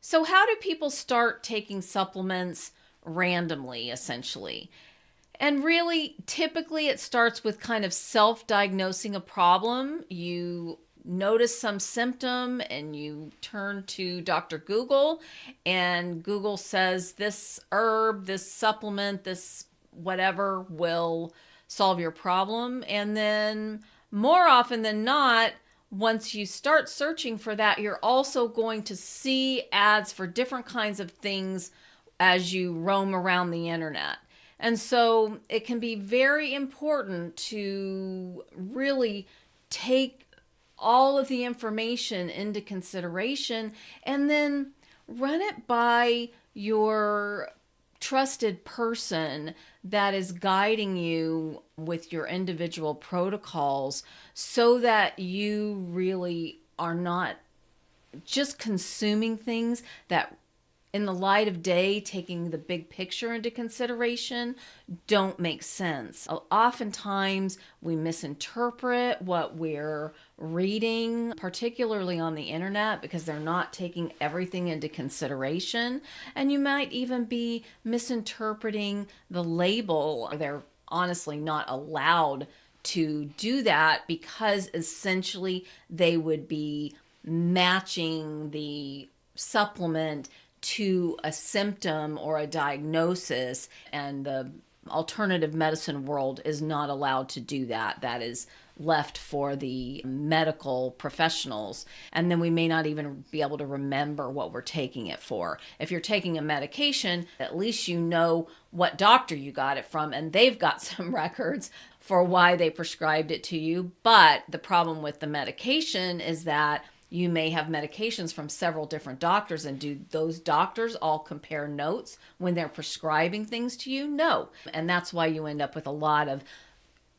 So, how do people start taking supplements randomly, essentially? And really, typically, it starts with kind of self diagnosing a problem. You notice some symptom and you turn to Dr. Google, and Google says this herb, this supplement, this whatever will solve your problem. And then, more often than not, once you start searching for that, you're also going to see ads for different kinds of things as you roam around the internet. And so it can be very important to really take all of the information into consideration and then run it by your trusted person that is guiding you with your individual protocols so that you really are not just consuming things that in the light of day, taking the big picture into consideration, don't make sense. Oftentimes, we misinterpret what we're reading, particularly on the internet, because they're not taking everything into consideration. And you might even be misinterpreting the label. They're honestly not allowed to do that because essentially they would be matching the supplement to a symptom or a diagnosis, and the alternative medicine world is not allowed to do that. That is left for the medical professionals. And then we may not even be able to remember what we're taking it for. If you're taking a medication, at least you know what doctor you got it from, and they've got some records for why they prescribed it to you. But the problem with the medication is that you may have medications from several different doctors, and do those doctors all compare notes when they're prescribing things to you? No. And that's why you end up with a lot of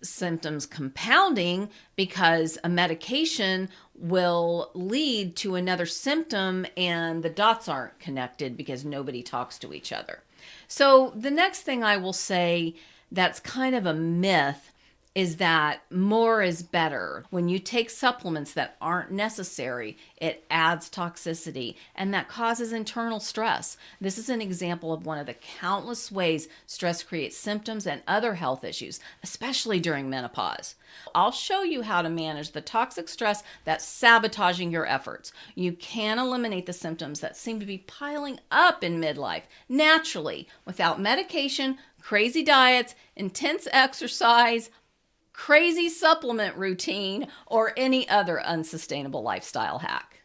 symptoms compounding, because a medication will lead to another symptom and the dots aren't connected because nobody talks to each other. So the next thing I will say that's kind of a myth is that more is better. When you take supplements that aren't necessary, it adds toxicity, and that causes internal stress. This is an example of one of the countless ways stress creates symptoms and other health issues, especially during menopause. I'll show you how to manage the toxic stress that's sabotaging your efforts. You can eliminate the symptoms that seem to be piling up in midlife naturally without medication, crazy diets, intense exercise, crazy supplement routine, or any other unsustainable lifestyle hack.